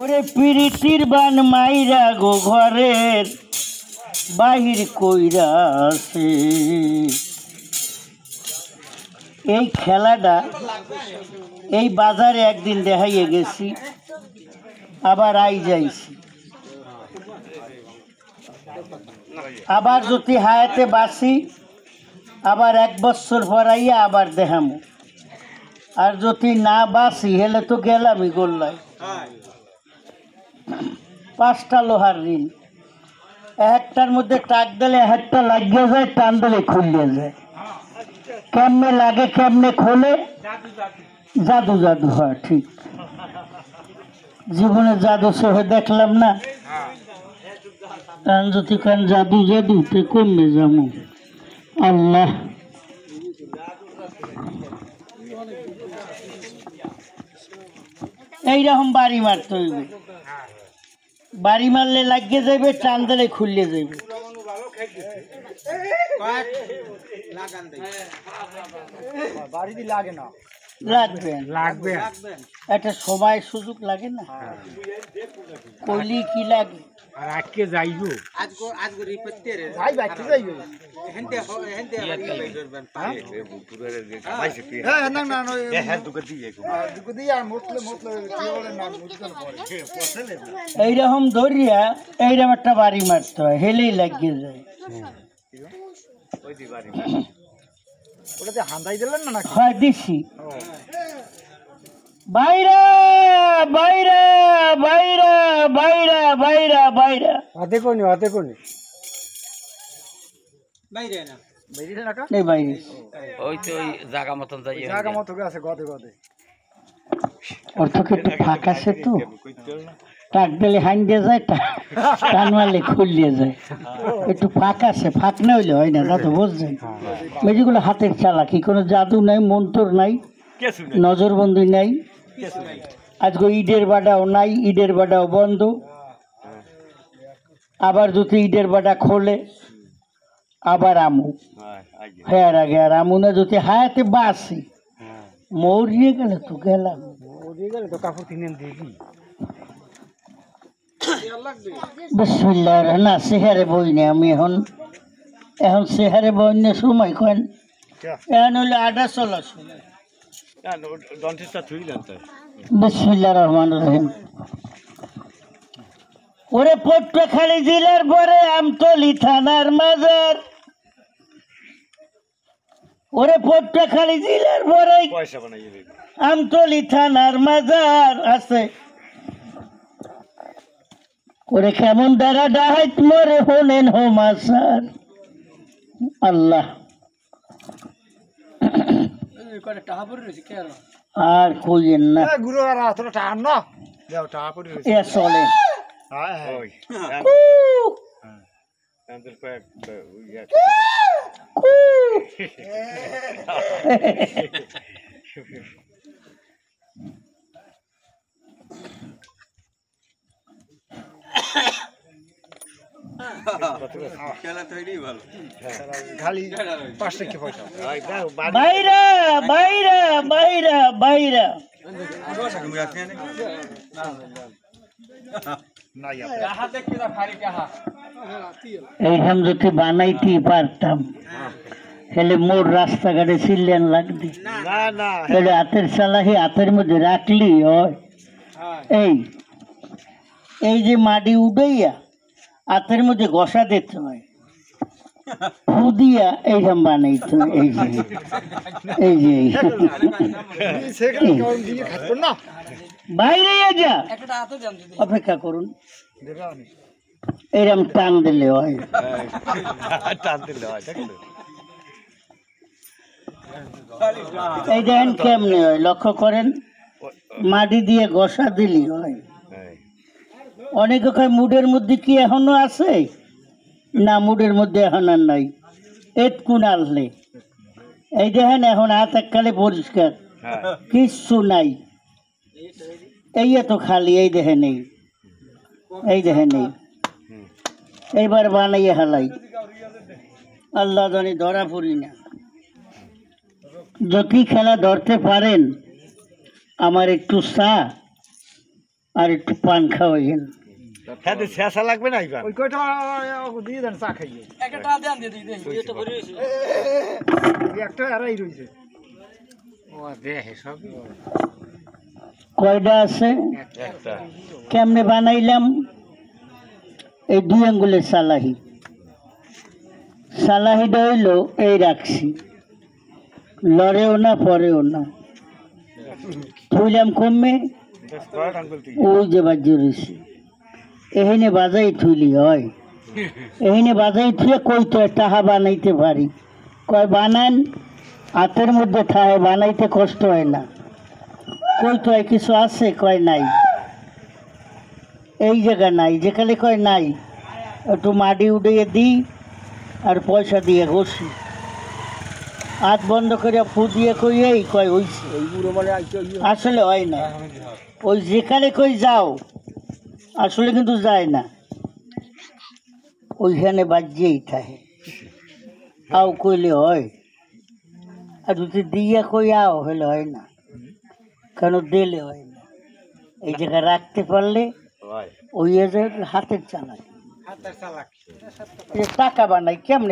ওরে পিরিতির বান মাইরা গো ঘরের বাহির কইরা আছে। এই খেলাটা এই বাজারে একদিন দেখাইয়ে গেছি, আবার আই যাইছি, আবার যদি হায়াতে বাসি আবার 1 বছর পর আইয়া আবার দেখামো, আর যদি না বাসি হেলে তো গেলামই গোল্লায়। 5টা লোহার রিল, একটার মধ্যে টাক দিলে একটা লাগিয়ে যায়, টান দিলে খুলিয়ে যায়। কেমনে লাগে কেমনে খোলে, জাদু জাদু হয়। ঠিক জীবনে জাদু সহে দেখলাম না, যদি কান জাদু জাদু তে কমবে যাবো। আল্লাহ এইরকম বাড়ি মারতে হইবে, বাড়ি মারলে লাগিয়ে যাবে, টান দিলে খুললে যাবে। লাগবে একটা সময় সুযোগ লাগে না, কইলি কি লাগে। আর আজকে যাইবো এইরকম ধরিয়া এইরকম একটা বাড়ি মারতে হয়, হেলেই লাগিয়ে যায়। হয় দিছি বাইরা বাইরা বাইরা বাইরা বাইরা বাইরা হাতে কোনি এই বাইরে ওই তো ওই জায়গা মতন যাই আছে গদে অর্থ একটু ফাঁক আছে তো, টাক দিলে হাইন দিয়ে যায়, টান মারলে খুলিয়ে যায়। একটু ফাঁক আছে, ফাঁক না হইলে হয় না, তা তো বুঝছেন। যেগুলো হাতের চালাকি, কোনো জাদু নাই, মন্তর নাই, নজরবন্দি নাই। আজকে ঈদের বাটাও নাই, ঈদের বাটাও বন্ধ। আবার যদি ঈদের বাটা খোলে আবার আমু, হ্যাঁ আগে আর আমু না, যদি হায়াতে বাসি মরিয়ে গেলে তো গেলাম। কাপড় কিনে দিবি বিসমিল্লাহ না, সেহারে বই না আমি এখন সেহারে বই না, সময় কেন এখন হইলে আডা চলা সময়। বিসমিল্লাহ রহমান রহিম। ওরে পটুয়াখালী জেলার পরে আমতলী থানার মাজার, ওরে পটুয়াখালী জেলার পরে আমতলী থানার মাজার আছে। ওরে কেমন দ্বারা ডাহাইত মরে হলেন হোমাসার। আল্লাহ আর কইেন না, এ চলে বাইরা বাইরা বাইরা বাইরা। এইখান যদি বানাইতে পারতাম তাহলে মোর রাস্তাঘাটে চিল্লেন লাগবে, তাহলে হাতের চালাকি হাতের মধ্যে রাখলি হয়। এই যে মাটি উঠাইয়া হাতের মধ্যে ঘষা দিতে হয়, ফু দিয়া এইরকম বানাইতে হয়। এই যে বাইরে যা, অপেক্ষা করুন, এইরকম টান দিলে হয়। এই দেখেন কেমনে হয়, লক্ষ্য করেন, মাটি দিয়ে ঘষা দিলি হয়। অনেকে কয় মুডের মধ্যে কি এখনো আছে, না মুডের মধ্যে এখন আর নাই, এতকুন আনলে। এই দেখেন এখন হাত এককালে পরিষ্কার, কিচ্ছু নাই, এই তো খালি। এই দেখেন এই দেখেন এইবার বানাইয়ে হালাই। আল্লাহ জানি ধরা পড়ি না। যদি খেলা ধরতে পারেন আমার একটু চা আর একটু পান খাওয়াইয়েন। হ্যাঁ শেষা লাগবে না এইবার ওই কয়টা দিয়ে দেন চা খাইয়ে একটা এরাই রয়েছে ও দেখে সবই কয়টা আছে একটা কেমনে বানাইলাম? এই 2 আঙ্গুলের সালাহি, সালাহিটা হইল এই রাখছি, লড়েও না পরেও না, থুইলাম কমে ওই যে বাজ্য রয়েছে, এখানে বাজাই থুইলি হয়, এখানে বাজাই থুয়ে কই তো টাহা বানাইতে পারি, কয় বানান, হাতের মধ্যে থাকে, বানাইতে কষ্ট হয় না, কই তো কিছু আছে, কয় নাই, এই জায়গা নাই, যেখানে কয় নাই, একটু মাটি উঠিয়ে দিই আর পয়সা দিয়ে ঘষি, হাত বন্ধ করে ফু দিয়ে কই এই কয় হইছে, আসলে হয় না, ওই যেখানে কই যাও আসলে কিন্তু যায় না, ওইখানে বাজ্যেই থাকে, আও কইলে হয়, আর যদি দিয়া কই আও হলে হয় না, কেন দিলে হয় না, এই জায়গায় রাখতে পারলে ওই হাতের চালাক, টাকা বানাই কেমনে